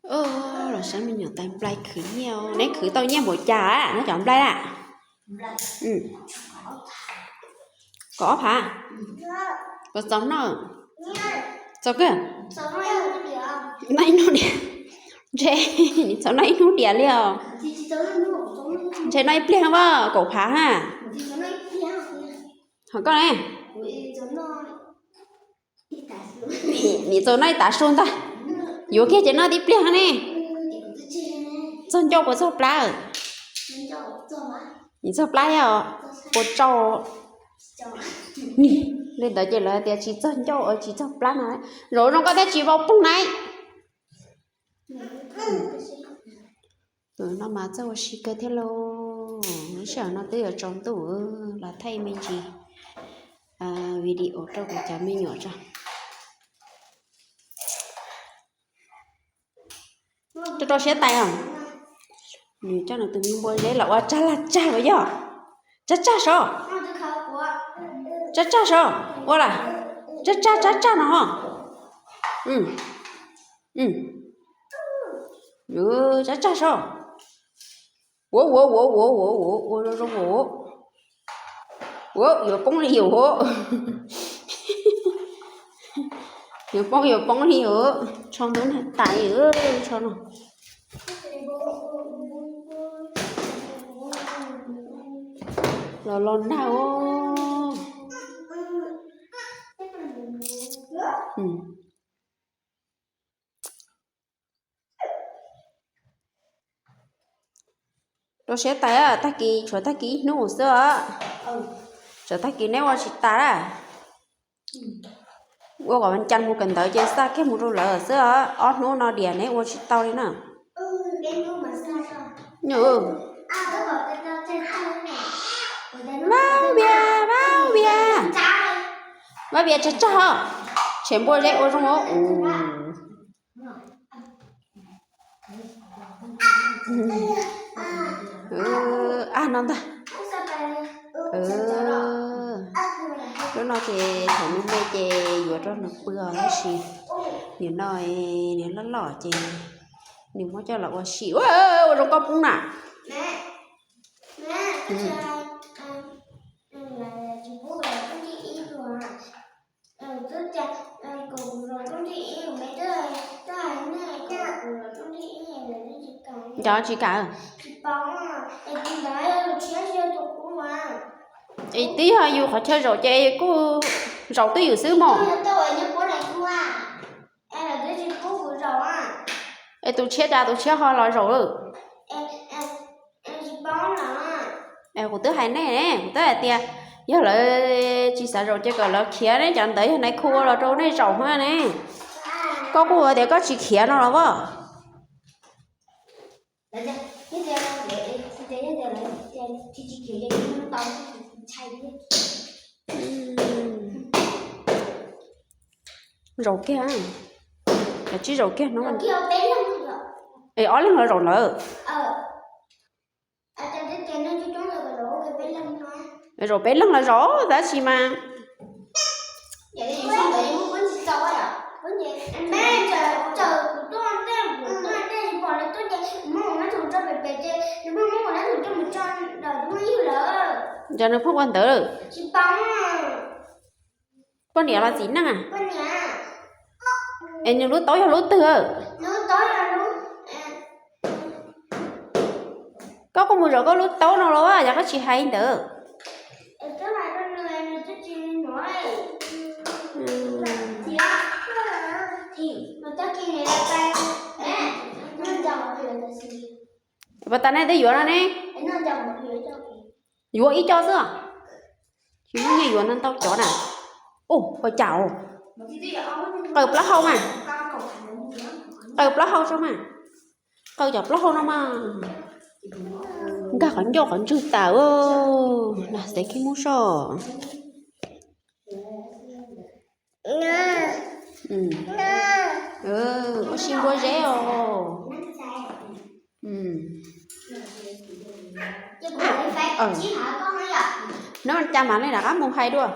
Rồi sáng mình nhỏ tay play khử nhau nãy khử tao nha buổi trà á nó chọn play à có ốc hả có sống nào sao cơ này nó đẻ chế sao này nó đẻ liao chế này play không à cổ phá ha hỏi con này你做那打顺的，有些人那的不呢，真叫我做不来，你做不来呀？我做，你lên tới chỉ là chỉ chân cho ở chỉ cho plan này, rồi nó có thể chỉ vào bung này, rồi nó mà cho xí cái thế lo, nó sợ nó tới ở trong tủ là thay mình chỉ video cho cái cha mình nhỏ cho. Cho xe tay không? Nếu cho nó tự nhiên bôi lấy là cha vậy giờ, cha sao? Cha sao? Qua là cha nó, cha sao? Wo, vừa bông liều wo, vừa bông liều, trong đó là tay ở cho nó. Rồi lon nào tôi sẽ tay ta kỳ cho ta kỳ nấu sữa cho ta kỳ nếu mà chỉ ta à我讲真冇跟到，即係佢冇做了，是啊，我弄那點呢，我去到的呢。有。bao bia cha hả? Chém bôi đấy ôi trong đó. Non ta. Lúc nào thì thằng mình mê chè vừa cho nó bừa nó xì. Nếu nói nếu nó lỏ chè nếu mà cho là quá xì. Ôi trong con cũng nè. Cho chị cả ý tí hơi dù họ chơi rồi chơi cô rau tí ở xứ mà tôi chia hoa loại rồi của tớ hay nè của tớ là tia nhớ lại chị sợ rồi chơi cờ là khía đấy chẳng tới hôm nay khô là trâu này rau hoa nè có cô để có chị khía nó là vợ rau kia là chỉ rau kia nó ăn ê ói lên rồi nữa rồi bé lăng là rõ đã gì mà giờ nó không quan tử con đẻ là gì nè em như lúa tối hay lúa từ có một rồi có lúa tối nào đâu á giờ có chị hay tử và ta này tới vừa nè vừa ít cho chứ chứ như vừa nên tao chó nè ô phải chào cợp lá không à cợp lá không sao mà cợp chọc lá không đâu mà cả khẩn cho khẩn chữ tao là sẽ cái mũ sò có xin bôi rễ nó cha mà này là cá mông hay đua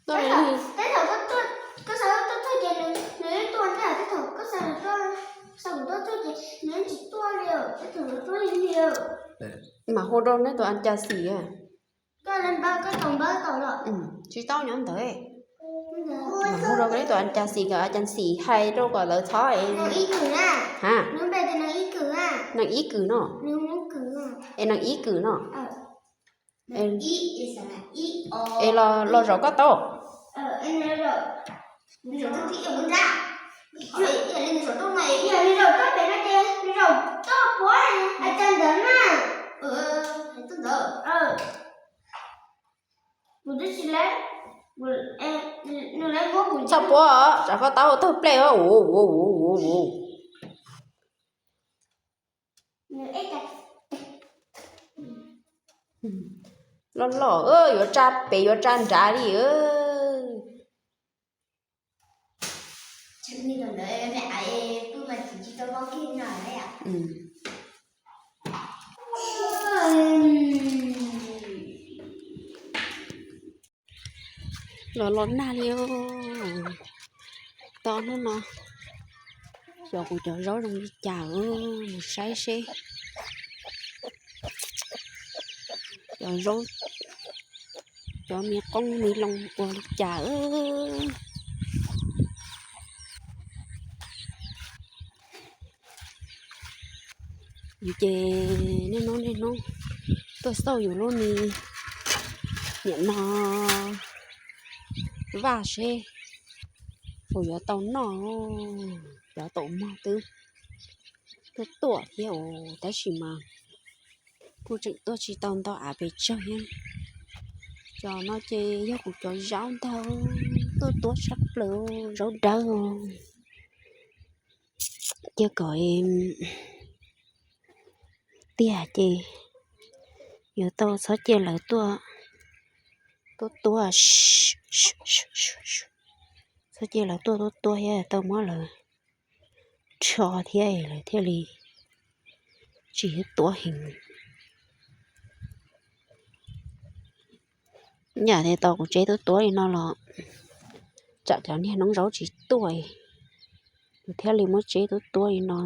tôi hồ đồ đấy tụi ăn chả xỉ à. Cái lần ba cái chồng ba tao rồi. Chỉ tao nhóm tới. Mà hồ đồ đấy tụi ăn chả xỉ cả chăn xỉ hay đâu gọi là thôi. Nàng ý cử à? Hả? Nó về thì nàng ý cử à? Nàng ý cử nó. Nàng cử à? Em nàng ý cử nó. Em ý là ý em lo rõ có to. Em nói rồi. Đi rồi thức thị ở bên ra. Vậy là lên rồi tốt này. Giờ đi rồi tốt bé nó chơi. Đi rồi tốt quá. Anh chân đến à. Anh chân đến. Một đứa xin lấy. Em nó lấy bố của Sao bố à? Chả có tao thôi play á. Ồ. Lo ơi, yo cha bé yo chan trả đi ơi. Chắc đi gần đấy mẹ ai tôi mà chỉ tao có kim nào đấy à? Lo na liêu. To nó. Giờ cũng chờ rối trong chào một say xe. Giờ rối. Cho mẹ con mì lòng của chả ơi. Như chê nên nó. Tôi sâuอยู่luôn nè. Nhận nó. Và xe. Ủa giờ tao nó. Giờ tổ mà tư. Tôi tuổi hiểu ta chỉ mà. Cô trực tôi chỉ tao à về chơi nha. Cho nó chê gió cũng cho gió tao. Tôi sắp lửa rau đâu. Chứ gọi em. Tia chê. Giờ tao sẽ chê lại tôi à sẽ chê lại tôi ha tao mới là cho thế là thế li chỉ tôi hình nhà thì tao cũng chế tôi nó là chả chẳng nghe nóng ráo chỉ tôi thế li mới chế tôi nó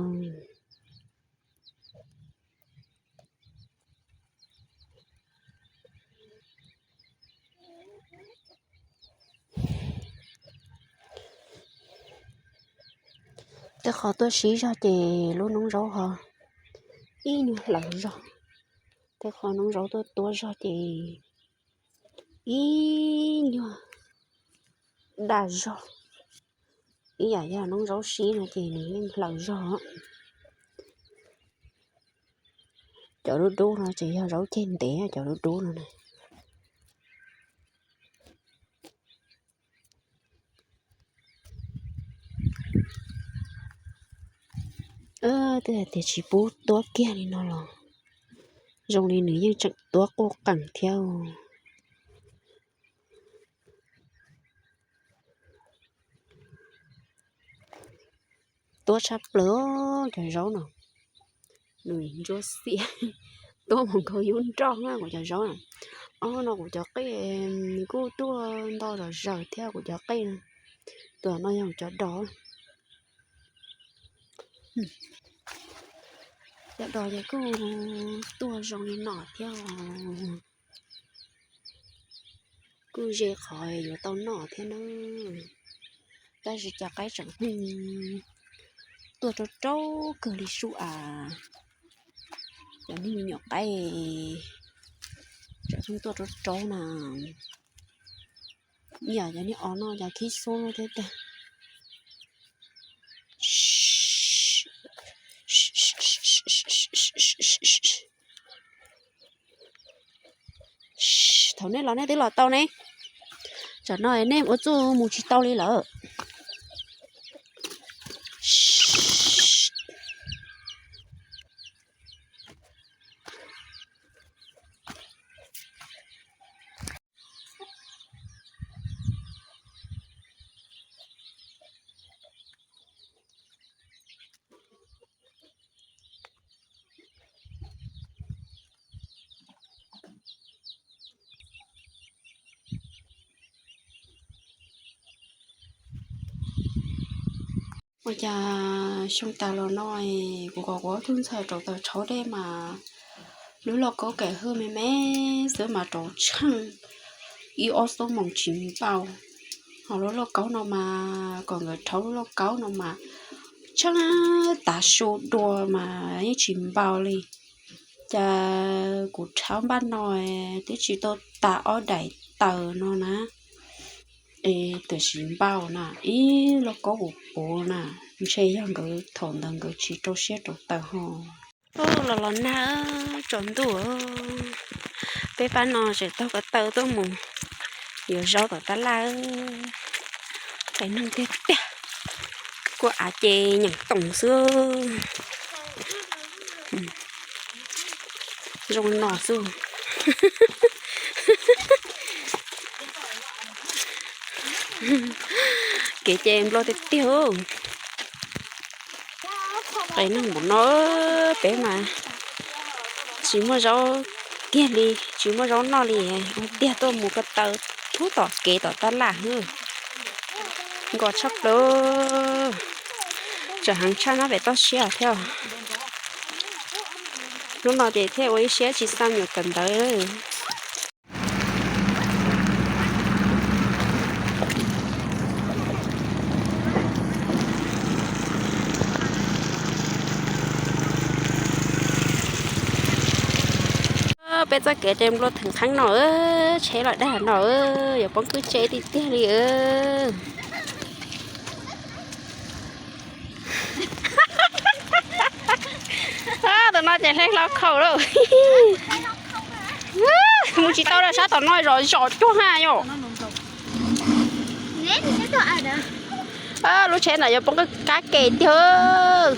tôi khó tôi xí ra thì luôn nóng ráo hả ý như lẩu rồi tôi khó nóng ráo tôi ra thì ý như đà rồi ý giả nóng ráo xí này thì lẩu rồi chợ đu nó chỉ rau trên té chợ đu nó này thì chỉ bố toa kia thì nó là dùng đi nữa nhưng chẳng toa cô cẳng theo toa sắp lỡ trời rau nào người cho xịa toa một câu yun tròn á của trời rau này nó của cho cái cô toa to rồi rời theo của cho cây này toa nó dùng cho đó dạ đòi để cô tua rong đi nọ theo cứ dễ khỏi rồi tao nọ theo nó ta sẽ cho cái chẳng tua cho trâu cờ đi su à giờ mình nhỏ cái cho chúng tôi cho trâu nào giờ này nó giờ khí số thế ta thằng này là này tức là tao này chả nói em ở chỗ một chỉ tao đi lỡ bây giờ xong tao lo nói của thương xài trâu tao cháu đây mà nếu là có kẻ hơn mẹ mẹ sữa mà trổ chăng yêu ô số mong chim bao họ nó có nó mà còn người thấu nó có nó mà chắc ta số đùa mà những chim bao đi cha của cháu ban nói thì chỉ tôi ta ở đại tờ nó nè từ chim bao nè ý nó có bộ nè chơi yang cái thằng đằng cái chỉ cho xe cho tờ hồ là na trộn đùa bé bán nó sẽ tao có tờ tôi mù giờ rau tao ta la phải nâng tiếp của à chê nhặt tổng xưa rồi nọ xưa kể cho em lo tiếp tiêu cái nó một nó bé mà chỉ mua rau kia đi chỉ mua rau nó đi tia tôi mua cái tờ thuốc tỏ kể tỏ ta là hư gọt sắp đó chờ hàng trăm nó phải to xé theo lúc nào để theo ấy xé chỉ sao nhiều cần tới bây giờ kể em lo thằng kháng nó chế lại đây nó giờ bóng cứ chế đi tiếc đi tụi nó chạy hết lóc khẩu đâu muốn chỉ tao là sao tao nói rồi rõ cho hai nhổ lúc chế này giờ bóng cứ cá kề chưa